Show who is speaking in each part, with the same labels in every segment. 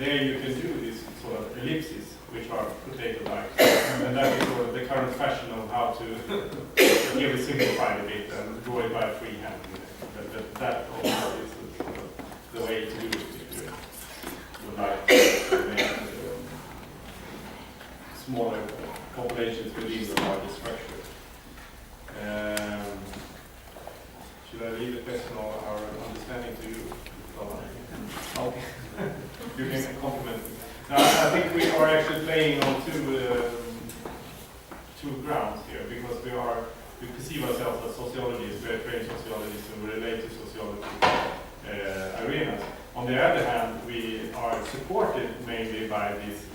Speaker 1: there you can do these sort of ellipses, which are potato-like, and that is sort of the current fashion of how to here we simplify a bit and draw it by freehand. But that also is the way to do it if you would like to make smaller populations within the larger structure. Should I leave the question or our understanding to you? Okay. You can compliment me. Now, I think we are actually playing on two grounds here, because we perceive ourselves as sociologists, we are trained sociologists, and we relate to sociology arenas. On the other hand, we are supported mainly by this,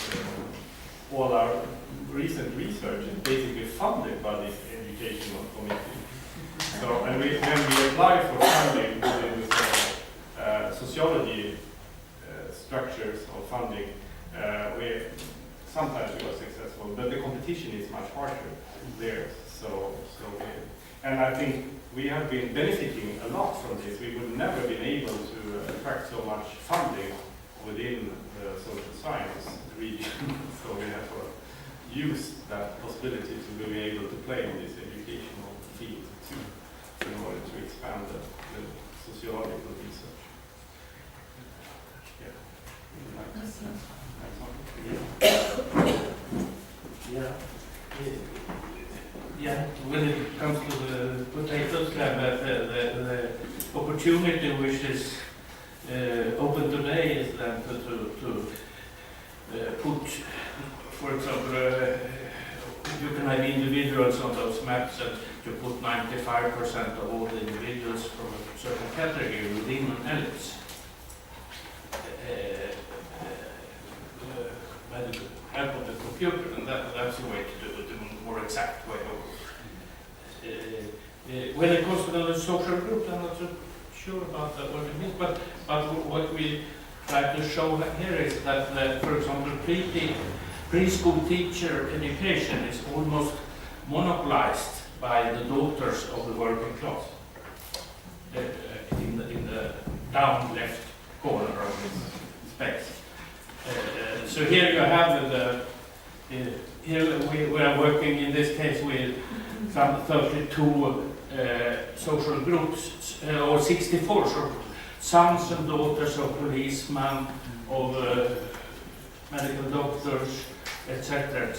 Speaker 1: all our recent research is basically funded by this educational committee. So, and when we apply for funding within the sociology structures of funding, sometimes we are successful, but the competition is much harsher there. And I think we have been benefiting a lot from this. We would never been able to attract so much funding within the social science region. So we have to use that possibility to be able to play in this educational field too, in order to expand the sociological research.
Speaker 2: Yeah, when it comes to the potatoes lab, the opportunity which is open today is then to put, for example, you can have individuals on those maps and you put 95% of all the individuals from a certain category within an ellipse. By the help of the computer, and that's the way to do it, the more exact way of when it comes to the social group, I'm not so sure about what it means, but what we try to show here is that, for example, preschool teacher education is almost monopolized by the daughters of the working class in the down left corner of this space. So here you have here we are working in this case with some 32 social groups, or 64 sons and daughters of policemen, of medical doctors, etc.,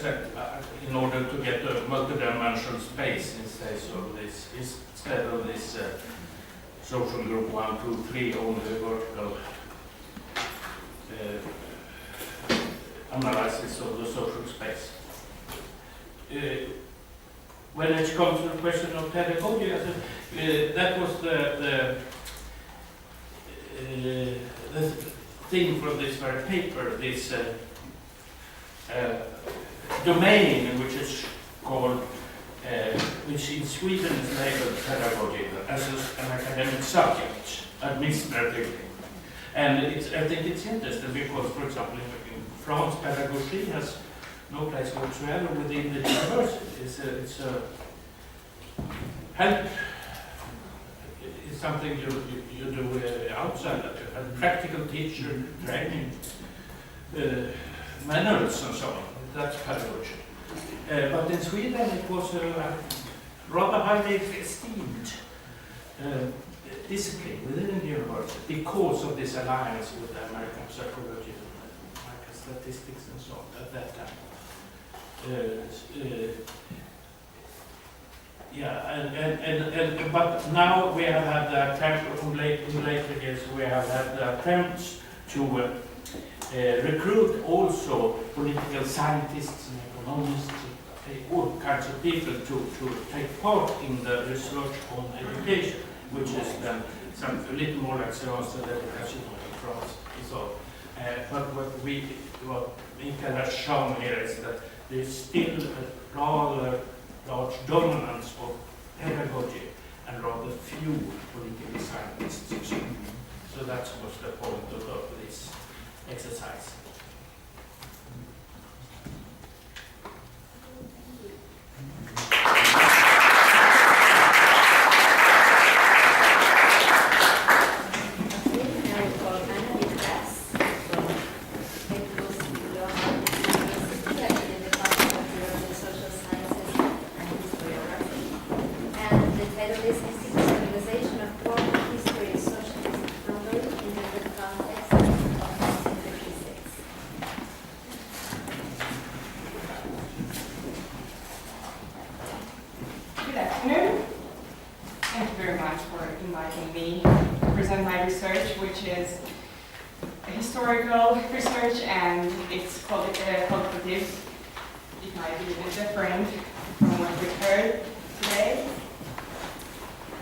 Speaker 2: in order to get a multidimensional space instead of this social group 1, 2, 3, only vertical analysis of the social space. When it comes to the question of pedagogy, that was the thing from this very paper, this domain which is called, which in Sweden is labeled pedagogy as an academic subject, administratively. And I think it's interesting because, for example, in France, pedagogy has no place whatsoever within the university. It's a help. It's something you do outside. A practical teacher training, manuals and so on. That's pedagogy. But in Sweden, it was rather highly esteemed discipline within the university because of this alliance with the American psychology, American statistics, and so on at that time. But now we have had the attempt in later years. We have had the attempts to recruit also political scientists and economists, all kinds of people to take part in the research on education, which is then a little more like science and education in France. So, but what Mikael has shown here is that there's still a rather large dominance of pedagogy and rather few political scientists. So that was the point of this exercise.
Speaker 3: is historical research, and it's qualitative. It might be a bit different from what we've heard today.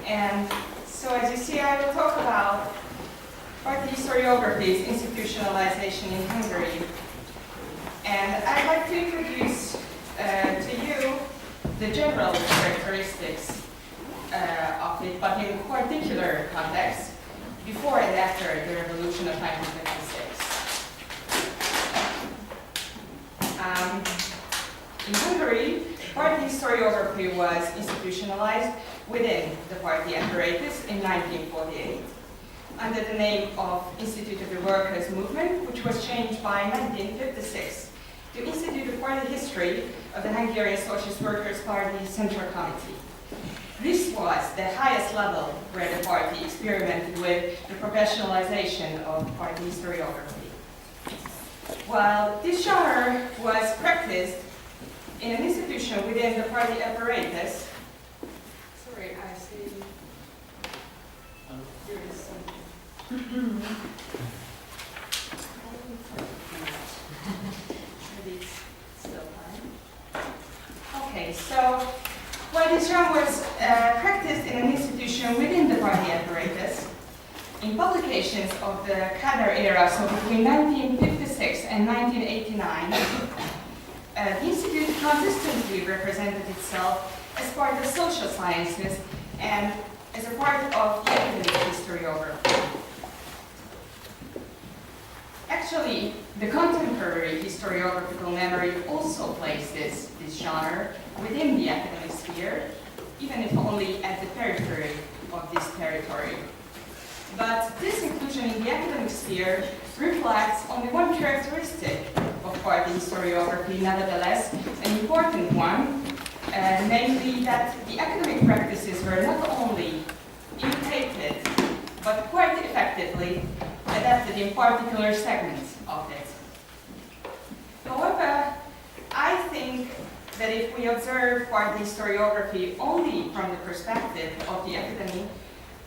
Speaker 3: And so as you see, I will talk about party historiography's institutionalization in Hungary. And I'd like to introduce to you the general characteristics of it, but in particular context, before and after the revolution of 1956. In Hungary, party historiography was institutionalized within the party apparatus in 1948 under the name of Institute of the Workers' Movement, which was changed by 1956 to Institute of Party History of the Hungarian Socialist Workers' Party Central Committee. This was the highest level where the party experimented with the professionalization of party historiography. While this genre was practiced in an institution within the party apparatus, sorry, I see there is something. Maybe it's still fine. Okay, so while this genre was practiced in an institution within the party apparatus, in publications of the Kádár era, so between 1956 and 1989, the Institute consistently represented itself as part of social sciences and as a part of the academic historiography. Actually, the contemporary historiographical memory also places this genre within the academic sphere, even if only at the periphery of this territory. But this inclusion in the academic sphere reflects only one characteristic of party historiography, nevertheless, an important one, namely that the academic practices were not only imitated, but quite effectively adapted in particular segments of it. However, I think that if we observe party historiography only from the perspective of the academy,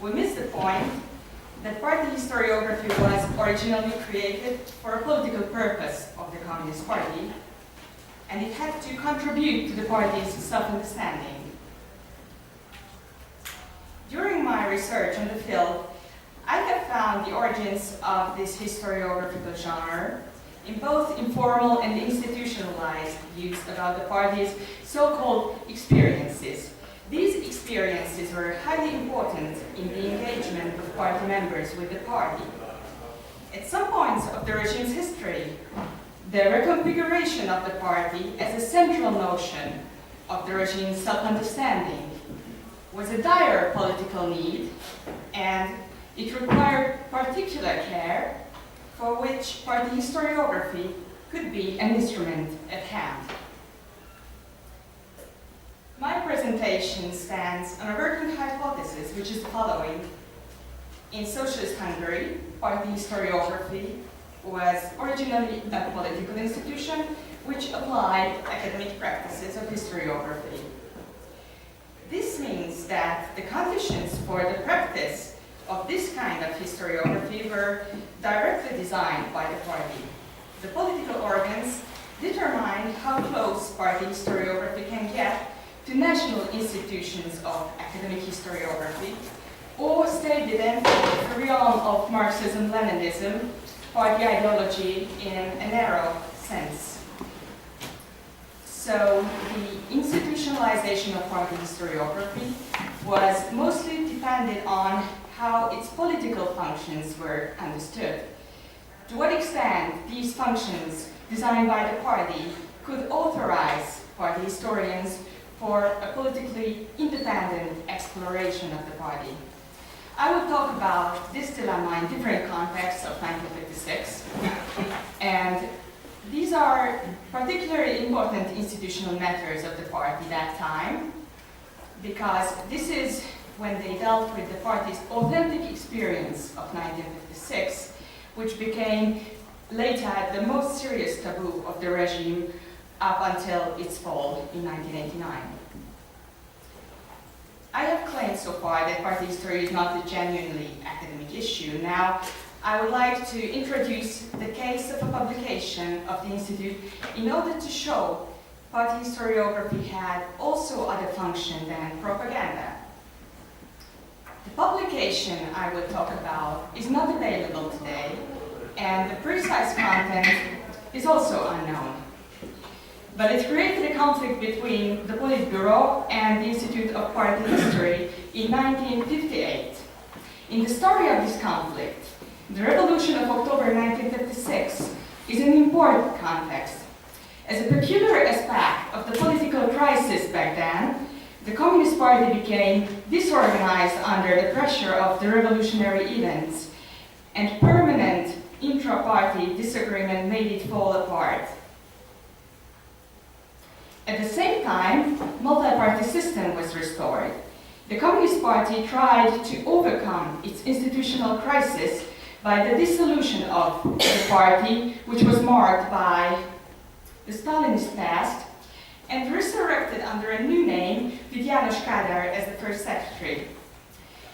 Speaker 3: we miss the point that party historiography was originally created for a political purpose of the Communist Party, and it had to contribute to the party's self-understanding. During my research on the field, I have found the origins of this historiographical genre in both informal and institutionalized views about the party's so-called experiences. These experiences were highly important in the engagement of party members with the party. At some points of the regime's history, the reconfiguration of the party as a central notion of the regime's self-understanding was a dire political need, and it required particular care for which party historiography could be an instrument at hand. My presentation stands on a working hypothesis, which is the following. In socialist Hungary, party historiography was originally a political institution which applied academic practices of historiography. This means that the conditions for the practice of this kind of historiography were directly designed by the party. The political organs determined how close party historiography can get to national institutions of academic historiography, or stay within the realm of Marxism-Leninism, party ideology in a narrow sense. So the institutionalization of party historiography was mostly dependent on how its political functions were understood. To what extent these functions designed by the party could authorize party historians for a politically independent exploration of the party. I will talk about this dilemma in different contexts of 1956, and these are particularly important institutional matters of the party that time, because this is when they dealt with the party's authentic experience of 1956, which became later the most serious taboo of the regime up until its fall in 1989. I have claimed so far that party history is not a genuinely academic issue. Now, I would like to introduce the case of a publication of the Institute in order to show party historiography had also other function than propaganda. The publication I will talk about is not available today, and the precise content is also unknown. But it created a conflict between the Politburo and the Institute of Party History in 1958. In the story of this conflict, the Revolution of October 1956 is an important context. As a peculiar aspect of the political crisis back then, the Communist Party became disorganized under the pressure of the revolutionary events, and permanent intra-party disagreement made it fall apart. At the same time, multi-party system was restored. The Communist Party tried to overcome its institutional crisis by the dissolution of the party, which was marked by the Stalinist past, and resurrected under a new name with János Kádár as the first secretary.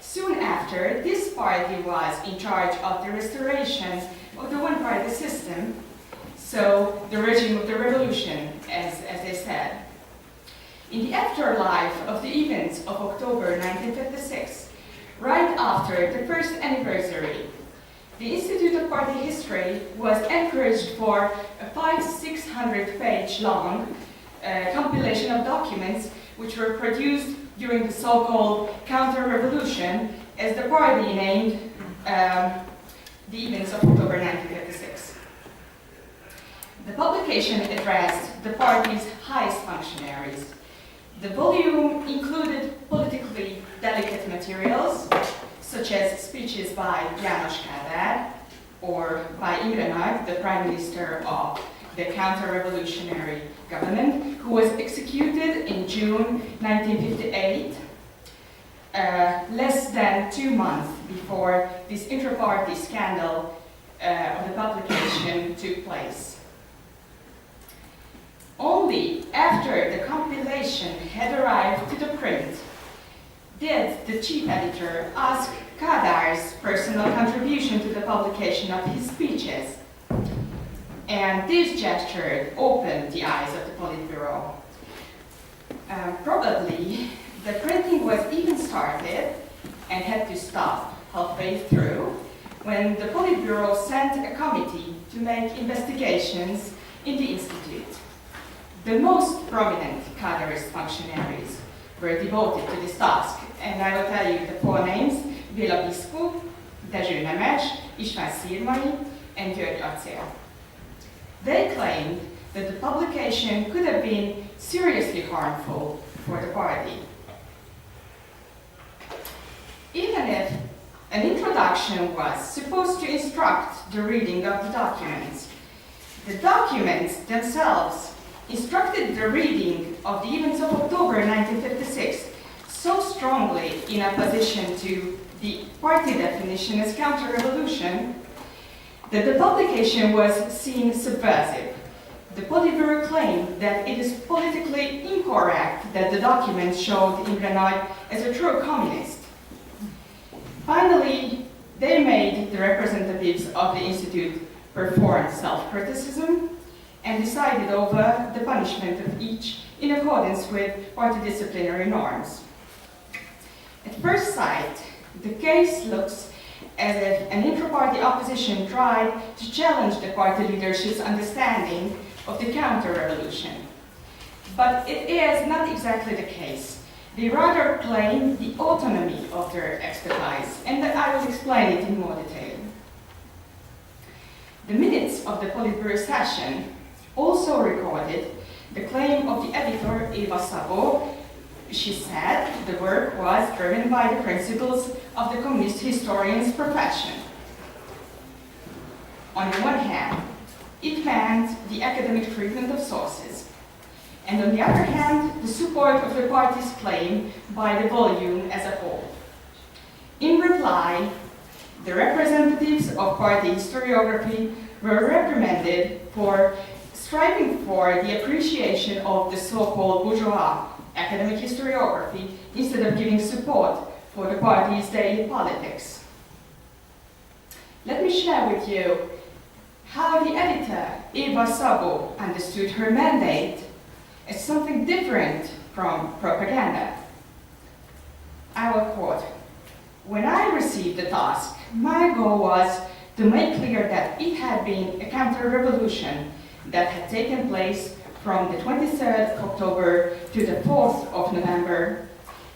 Speaker 3: Soon after, this party was in charge of the restoration of the one-party system, so the regime of the revolution, as they said. In the afterlife of the events of October 1956, right after the first anniversary, the Institute of Party History was encouraged for a 500-600 page long compilation of documents which were produced during the so-called counter-revolution, as the party named the events of October 1956. The publication addressed the party's highest functionaries. The volume included politically delicate materials, such as speeches by János Kádár or by Imre Nagy, the Prime Minister of the counter-revolutionary government, who was executed in June 1958, less than 2 months before this intra-party scandal of the publication took place. Only after the compilation had arrived to the print did the chief editor ask Kádár's personal contribution to the publication of his speeches. And this gesture opened the eyes of the Politburo. Probably the printing was even started and had to stop halfway through when the Politburo sent a committee to make investigations in the Institute. The most prominent Kádárist functionaries were devoted to this task, and I will tell you the 4 names: Béla Biskup, Dezső Nemes, István Szirmai, and György Acél. They claimed that the publication could have been seriously harmful for the party. Even if an introduction was supposed to instruct the reading of the documents themselves instructed the reading of the events of October 1956 so strongly in opposition to the party definition as counter-revolution that the publication was seen subversive. The Politburo claimed that it is politically incorrect that the documents showed Imre Nagy as a true communist. Finally, they made the representatives of the Institute perform self-criticism and decided over the punishment of each in accordance with party disciplinary norms. At first sight, the case looks as if an intra-party opposition tried to challenge the party leadership's understanding of the counter-revolution. But it is not exactly the case. They rather claim the autonomy of their expertise, and I will explain it in more detail. The minutes of the Politburo session also recorded the claim of the editor Eva Szabó. She said the work was driven by the principles of the communist historian's profession. On the one hand, it meant the academic treatment of sources, and on the other hand, the support of the party's claim by the volume as a whole. In reply, the representatives of party historiography were reprimanded for striving for the appreciation of the so-called bourgeois academic historiography instead of giving support for the party's daily politics. let me share with you how the editor, Eva Sabo, understood her mandate as something different from propaganda. I will quote, "When I received the task, my goal was to make clear that it had been a counter-revolution that had taken place from the 23rd of October to the 4th of November.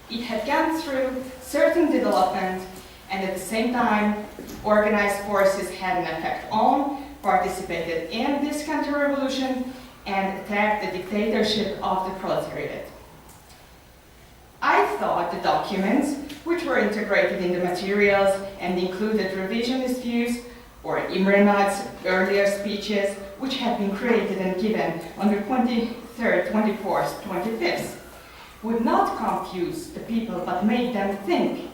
Speaker 3: It had gone through certain development, and at the same time, organized forces had an effect on, participated in this counter-revolution, and attacked the dictatorship of the proletariat." I thought the documents, which were integrated in the materials and included revisionist views, or Imre Nagy's earlier speeches, which had been created and given on the 23rd, 24th, 25th, would not confuse the people but make them think,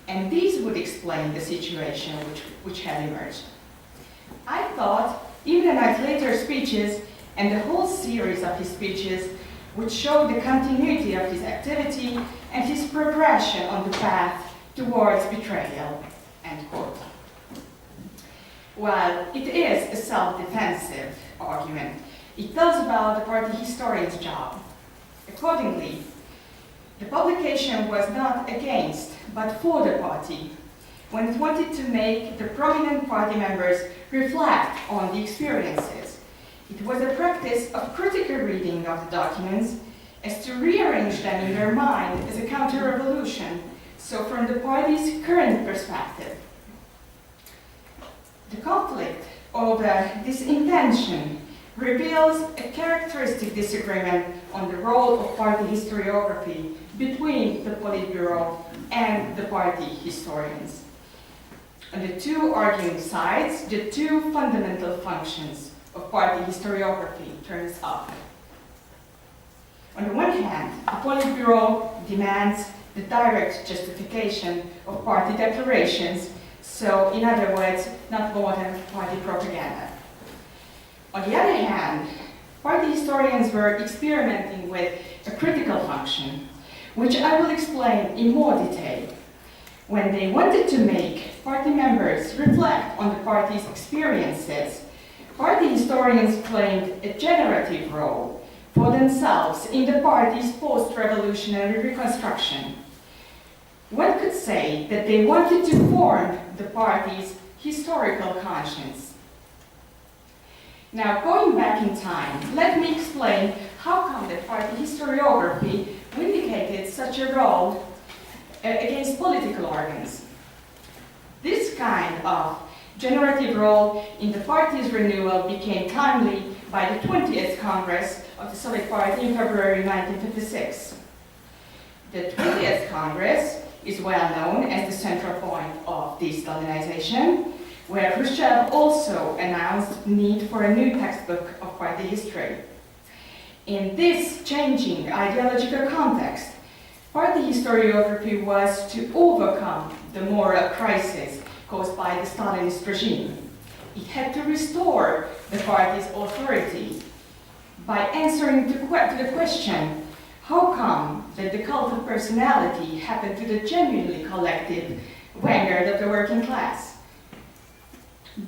Speaker 3: and these would explain the situation which had emerged. I thought Imre Nagy's later speeches and the whole series of his speeches would show the continuity of his activity and his progression on the path towards betrayal, end quote. While it is a self-defensive argument, it tells about the party historian's job. Accordingly, the publication was not against, but for the party, when it wanted to make the prominent party members reflect on the experiences. It was a practice of critical reading of the documents as to rearrange them in their mind as a counter-revolution, so from the party's current perspective. The conflict over this intention reveals a characteristic disagreement on the role of party historiography between the Politburo and the party historians. On the two arguing sides, the two fundamental functions of party historiography turns up. On the one hand, the Politburo demands the direct justification of party declarations, so in other words, not more than party propaganda. On the other hand, party historians were experimenting with a critical function, which I will explain in more detail. When they wanted to make party members reflect on the party's experiences, party historians claimed a generative role for themselves in the party's post-revolutionary reconstruction. One could say that they wanted to form the party's historical conscience. Now, going back in time, let me explain how come that party historiography vindicated such a role against political organs. This kind of generative role in the party's renewal became timely by the 20th Congress of the Soviet Party in February 1956. The 20th Congress is well known as the central point of de-Stalinization, where Khrushchev also announced the need for a new textbook of party history. In this changing ideological context, party historiography was to overcome the moral crisis caused by the Stalinist regime. It had to restore the party's authority by answering to the question, how come that the cult of personality happened to the genuinely collective vanguard of the working class?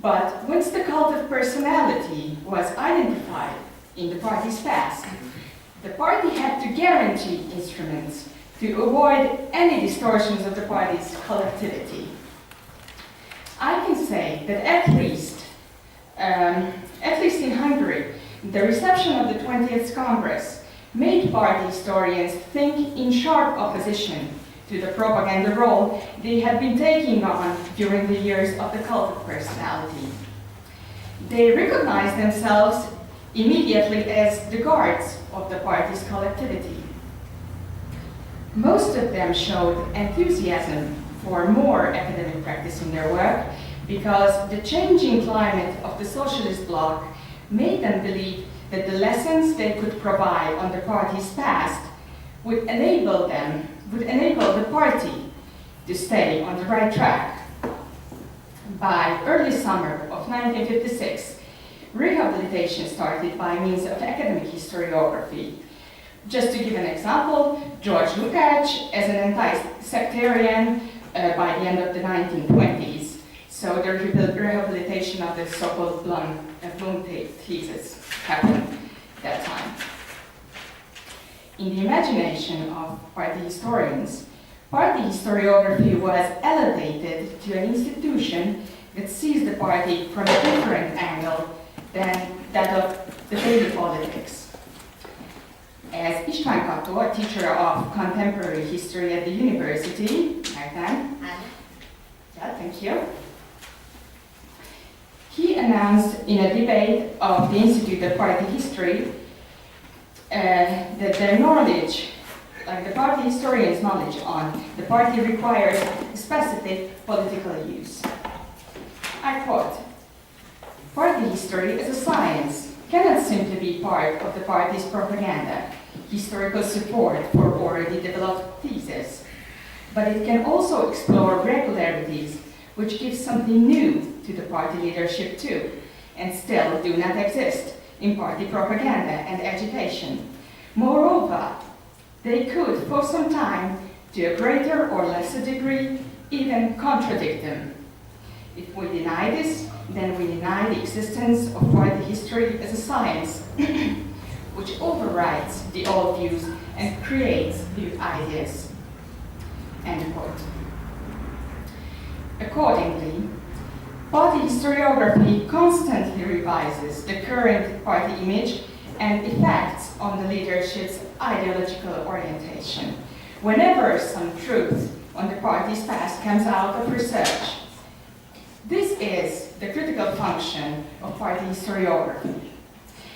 Speaker 3: But once the cult of personality was identified in the party's past, the party had to guarantee instruments to avoid any distortions of the party's collectivity. I can say that at least in Hungary, the reception of the 20th Congress made party historians think in sharp opposition to the propaganda role they had been taking on during the years of the cult of personality. They recognized themselves immediately as the guards of the party's collectivity. Most of them showed enthusiasm for more academic practice in their work because the changing climate of the socialist bloc made them believe that the lessons they could provide on the party's past would enable the party to stay on the right track. By early summer of 1956, rehabilitation started by means of academic historiography. Just to give an example, George Lukács, as an anti-sectarian by the end of the 1920s, So the rehabilitation of the so-called Bloom thesis happened that time. In the imagination of party historians, party historiography was elevated to an institution that sees the party from a different angle than that of the daily politics. As István Kato, a teacher of contemporary history at the university, yeah, thank you. He announced in a debate of the Institute of Party History that their knowledge, like the party historians' knowledge on the party, requires specific political use. I quote, "Party history as a science cannot simply be part of the party's propaganda, historical support for already developed theses, but it can also explore regularities which give something new to the party leadership too, and still do not exist in party propaganda and agitation. Moreover, they could, for some time, to a greater or lesser degree, even contradict them. If we deny this, then we deny the existence of party history as a science, which overrides the old views and creates new ideas." End quote. Accordingly, party historiography constantly revises the current party image and effects on the leadership's ideological orientation whenever some truth on the party's past comes out of research. This is the critical function of party historiography.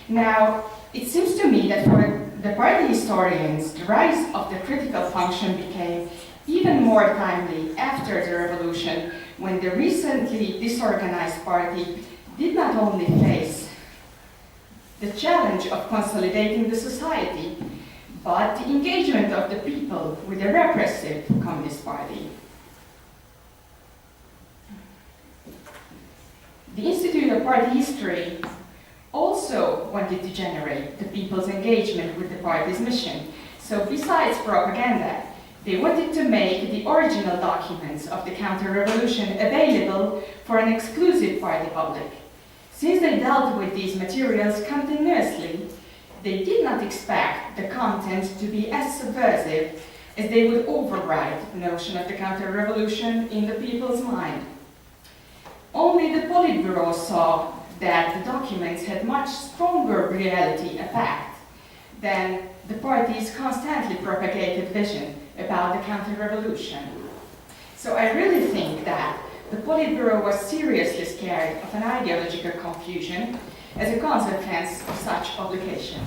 Speaker 3: Now, it seems to me that for the party historians, the rise of the critical function became even more timely after the revolution, when the recently disorganized party did not only face the challenge of consolidating the society, but the engagement of the people with the repressive Communist Party. The Institute of Party History also wanted to generate the people's engagement with the party's mission. So besides propaganda, they wanted to make the original documents of the counter-revolution available for an exclusive party public. Since they dealt with these materials continuously, they did not expect the content to be as subversive as they would override the notion of the counter-revolution in the people's mind. Only the Politburo saw that the documents had much stronger reality effect than the party's constantly propagated vision about the counter-revolution. So I really think that the Politburo was seriously scared of an ideological confusion as a consequence of such publication.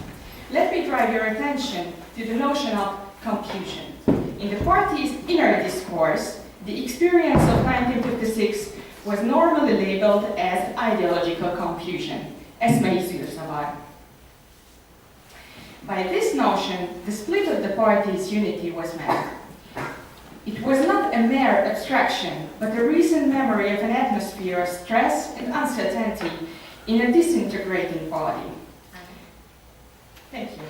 Speaker 3: Let me drive your attention to the notion of confusion. In the party's inner discourse, the experience of 1956 was normally labeled as ideological confusion, eszmei zűrzavar. By this notion, the split of the party's unity was met. It was not a mere abstraction, but a recent memory of an atmosphere of stress and uncertainty in a disintegrating body. Thank you.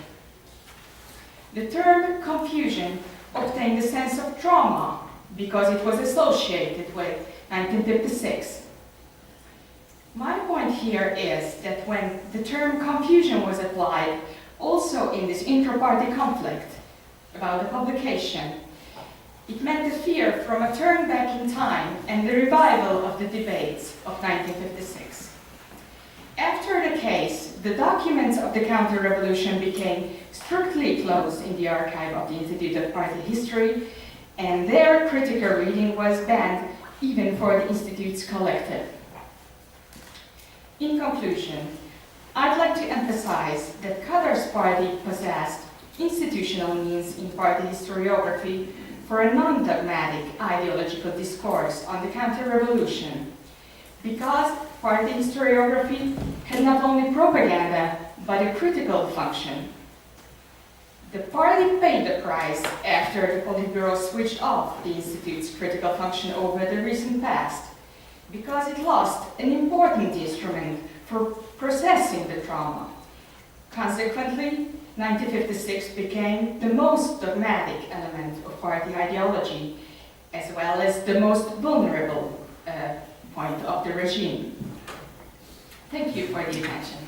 Speaker 3: The term confusion obtained a sense of trauma because it was associated with 1956. My point here is that when the term confusion was applied also in this intra-party conflict about the publication, it meant the fear from a turn back in time and the revival of the debates of 1956. After the case, the documents of the counter-revolution became strictly closed in the archive of the Institute of Party History, and their critical reading was banned even for the Institute's collective. In conclusion, I'd like to emphasize that Kadar's party possessed institutional means in party historiography for a non-dogmatic ideological discourse on the counter-revolution, because party historiography had not only propaganda, but a critical function. The party paid the price after the Politburo switched off the Institute's critical function over the recent past, because it lost an important instrument for processing the trauma. Consequently, 1956 became the most dogmatic element of party ideology, as well as the most vulnerable point of the regime. Thank you for the attention.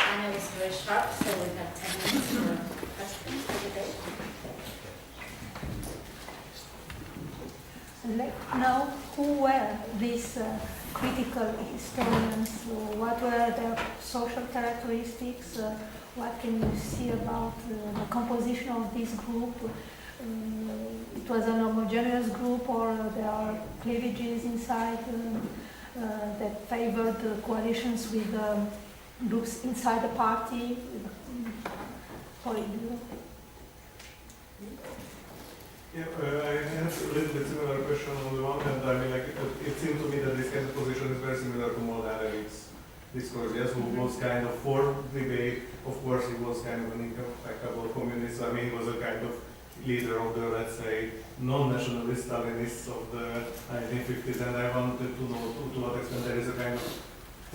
Speaker 4: And it was very sharp, so we have 10 minutes for questions for the debate.
Speaker 5: Let know who were these critical historians, what were their social characteristics, what can you see about the composition of this group? It was an homogeneous group, or there are cleavages inside that favored coalitions with groups inside the party? How do you?
Speaker 6: Yeah, I have a little bit similar question on the one hand. I mean, like, it seemed to me that this kind of position is very similar to Moldavi's discourse, yes, who was kind of for debate. Of course, he was kind of an impeccable communist. I mean, he was a kind of leader of the, let's say, non-nationalist Stalinists of the 1950s, and I wanted to know to what extent there is a kind of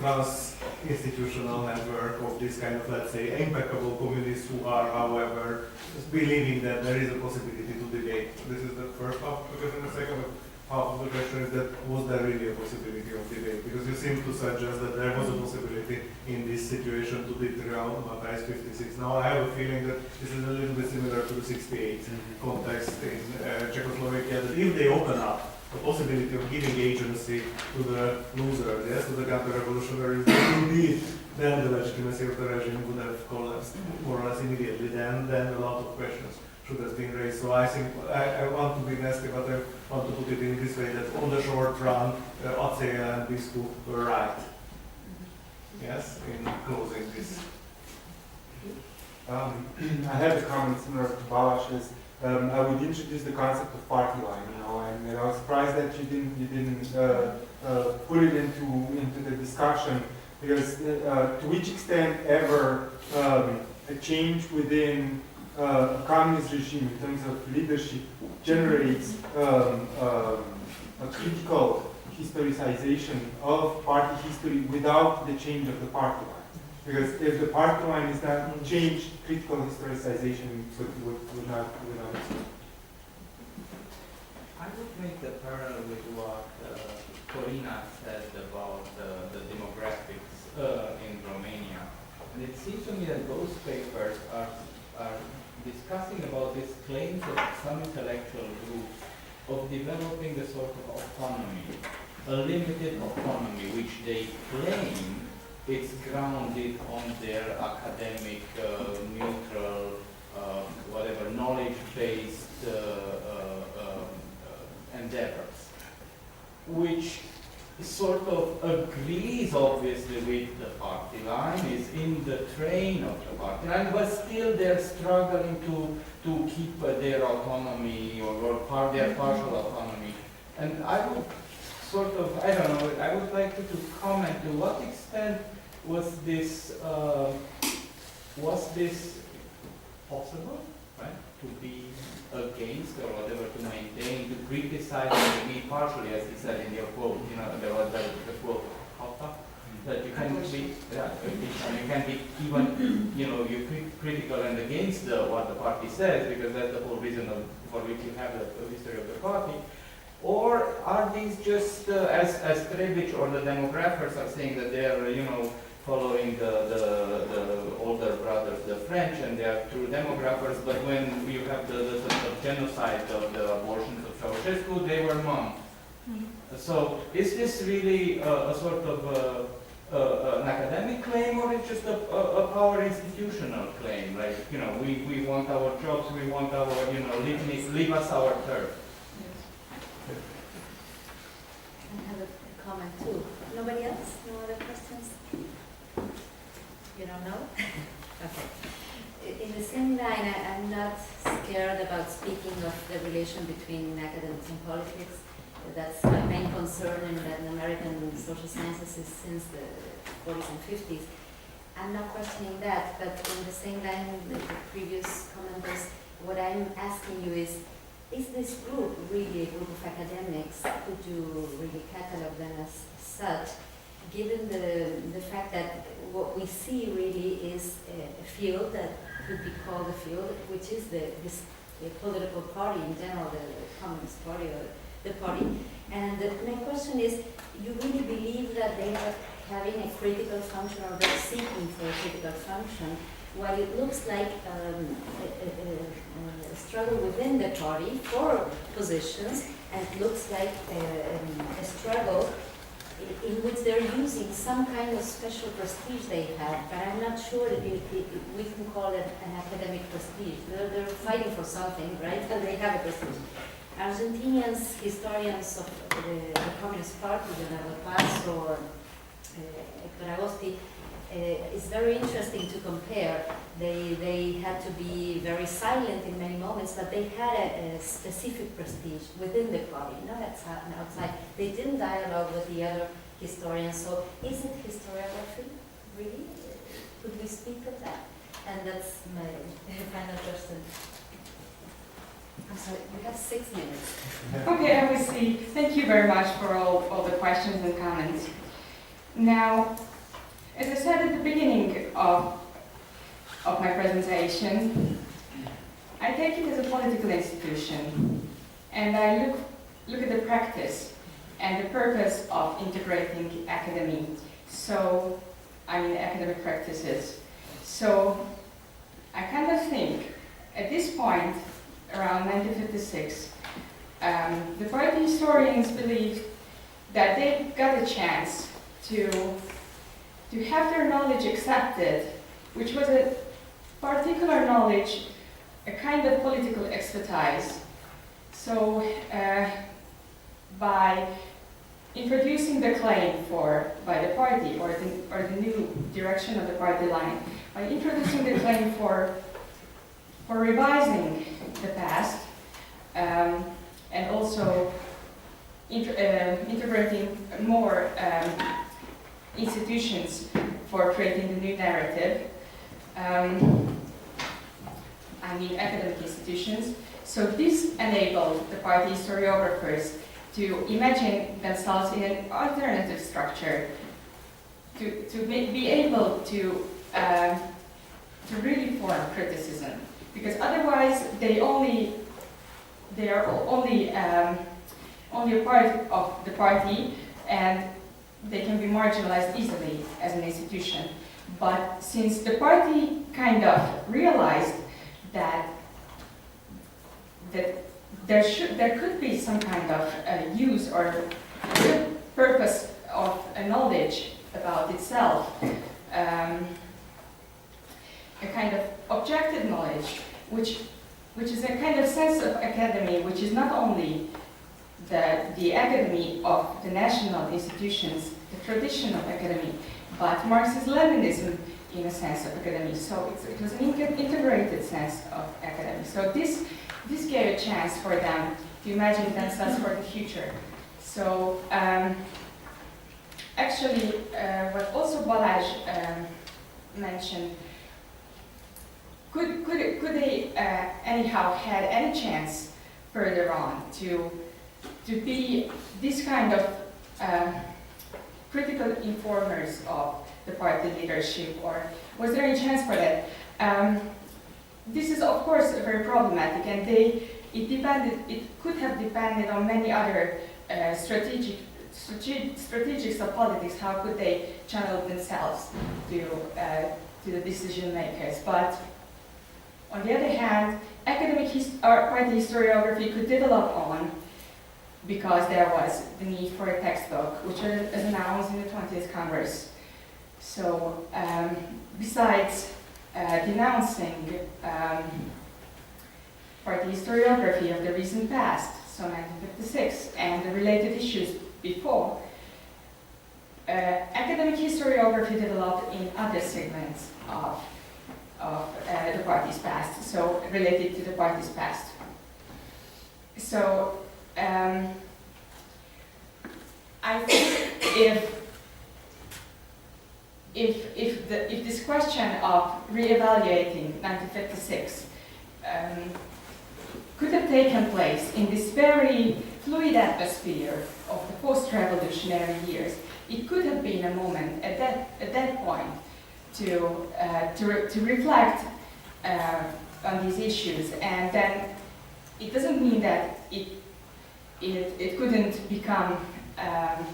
Speaker 6: trans-institutional network of this kind of, let's say, impeccable communists who are, however, believing that there is a possibility to debate. This is the first half of the question. The second half of the question is that was there really a possibility of debate? Because you seem to suggest that there was a possibility in this situation to detraumatize 56. Now I have a feeling that this is a little bit similar to the 68 context in Czechoslovakia, that if they open up the possibility of giving agency to the losers, yes, to the counter-revolutionaries, indeed, then the legitimacy of the regime would have collapsed more or less immediately. Then a lot of questions should have been raised. So I think I want to be nasty, but I want to put it in this way, that on the short run, Acél and Biskup were right. Yes, in closing this.
Speaker 7: I had a comment similar to Balázs's. I would introduce the concept of party line, you know, and I was surprised that you didn't put it into the discussion, because to which extent ever a change within a communist regime in terms of leadership generates a critical historicization of party history without the change of the party line. Because if the party line is not changed, critical historicization would not exist.
Speaker 8: I would make the parallel with what Corina said about the demographics in Romania. And it seems to me that those papers are discussing about these claims of some intellectual groups of developing a sort of autonomy, a limited autonomy, which they claim it's grounded on their academic, neutral, whatever, knowledge-based endeavors, which sort of agrees obviously with the party line, is in the train of the party line, but still they're struggling to keep their autonomy or their partial autonomy. And I would sort of, I don't know, I would like you to comment to what extent was this possible, right? To be against or whatever, to maintain, to criticize and to be partially, as he said in your quote, you know, there was the quote, that you can be, you can be even, you know, you're critical and against what the party says, because that's the whole reason for which you have the history of the party. Or are these just, as Trebic or the demographers are saying, that they are, you know, following the older brothers, the French, and they are true demographers, but when you have the sort of genocide of the abortions of Ceausescu, they were monks. So is this really a sort of an academic claim, or it's just a power institutional claim? Like, you know, we want our jobs, we want our, you know, leave us our turf.
Speaker 4: I have a comment too. Nobody else? No other questions? You don't know? Okay. In the same line, I'm not scared about speaking of the relation between academics and politics. That's my main concern in Latin American social sciences is since the 40s and 50s. I'm not questioning that, but in the same line with the previous commenters, what I'm asking you is this group really a group of academics? Could you really catalog them as such? given the fact that what we see really is a field that could be called a field, which is the political party in general, the Communist Party or the party. And my question is, you really believe that they are having a critical function, or they're seeking for a critical function, while it looks like a struggle within the party for positions, and it looks like a struggle in which they're using some kind of special prestige they have, but I'm not sure that we can call it an academic prestige. They're fighting for something, right? And they have a prestige. Argentinians, historians of the Communist Party, Nádor or Héctor Agosti, it's very interesting to compare. They had to be very silent in many moments, but they had a specific prestige within the party, not outside. They didn't dialogue with the other historians. So is it historiography, really? Could we speak of that? And that's my final question. I'm sorry, we have 6 minutes.
Speaker 3: Okay, I will see. Thank you very much for all the questions and comments. Now, as I said at the beginning of my presentation, I take it as a political institution, and I look at the practice and the purpose of integrating academy. So, academic practices. So, I kind of think, at this point, around 1956, the party historians believed that they got a chance to have their knowledge accepted, which was a particular knowledge, a kind of political expertise. So by introducing the claim by the party, or the new direction of the party line, by introducing the claim for revising the past, and also integrating more institutions for creating the new narrative. Academic institutions. So this enabled the party historiographers to imagine themselves in an alternative structure, to be able to really form criticism, because otherwise they are only a part of the party, and they can be marginalized easily as an institution. But since the party kind of realized that there could be some kind of use or good purpose of a knowledge about itself, a kind of objective knowledge, which is a kind of sense of academy, which is not only the academy of the national institutions, the tradition of academy, but Marxist-Leninism in a sense of academy. So it was an integrated sense of academy. So this gave a chance for them to imagine themselves for the future. So actually, what also Balázs mentioned, could they anyhow had any chance further on to be this kind of critical informers of the party leadership, or was there any chance for that? This is of course very problematic, and it could have depended on many other strategics of politics. How could they channel themselves to the decision makers? But on the other hand, academic party historiography could develop on, because there was the need for a textbook, which was announced in the 20th Congress. So besides denouncing party historiography of the recent past, so 1956, and the related issues before, academic historiography developed in other segments of the party's past, so related to the party's past. So I think if this question of re-evaluating 1956 could have taken place in this very fluid atmosphere of the post-revolutionary years, it could have been a moment at that point to reflect on these issues, and then it doesn't mean that it couldn't become an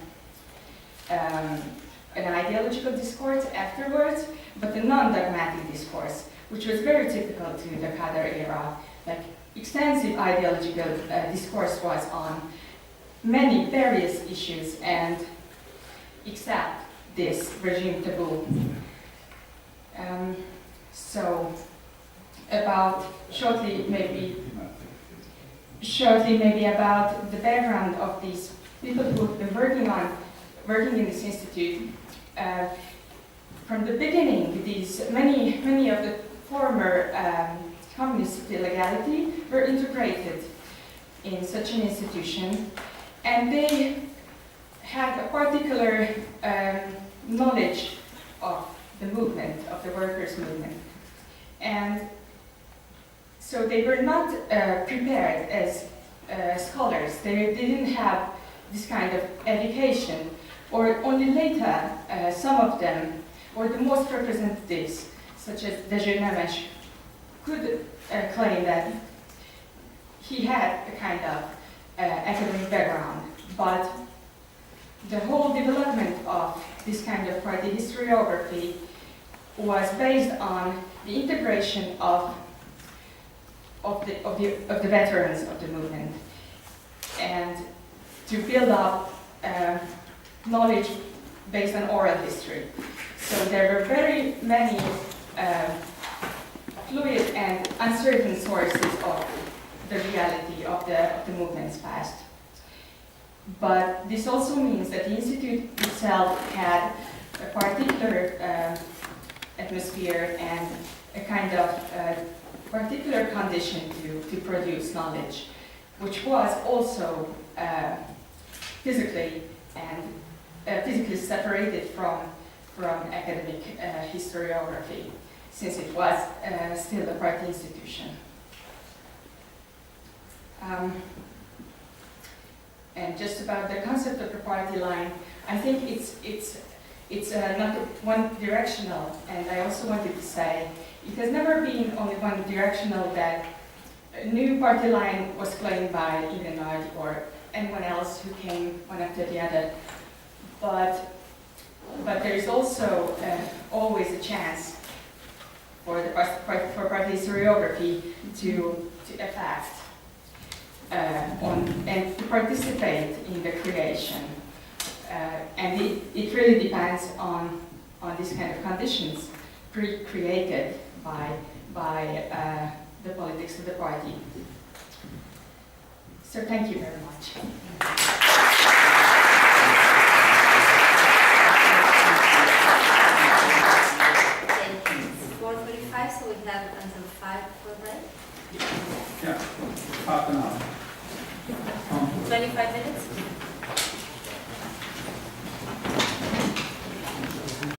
Speaker 3: ideological discourse afterwards, but a non-dogmatic discourse, which was very typical to the Kader era. Like, extensive ideological discourse was on many various issues, and except this regime taboo. So, about shortly maybe about the background of these people who have been working in this institute. From the beginning, many of the former communist illegality were integrated in such an institution, and they had a particular knowledge of the movement, of the workers' movement. And so they were not prepared as scholars. They didn't have this kind of education, or only later some of them, or the most representatives, such as Dezső could claim that he had a kind of academic background, but the whole development of this kind of party historiography was based on the integration of the veterans of the movement, and to build up knowledge based on oral history. So there were very many fluid and uncertain sources of the reality of the movement's past. But this also means that the Institute itself had a particular atmosphere and a kind of particular condition to produce knowledge, which was also physically separated from academic historiography, since it was still a party institution. And just about the concept of the party line, I think it's not one directional, and I also wanted to say it has never been only one directional, that a new party line was claimed by either Nádor or anyone else who came one after the other. But there is also always a chance for party historiography to affect and to participate in the creation. And it really depends on these kind of conditions created by the politics of the party. So thank you very much.
Speaker 4: It's 4:45, so we have until 5 for break.
Speaker 9: Yeah, half an hour.
Speaker 4: 25 minutes?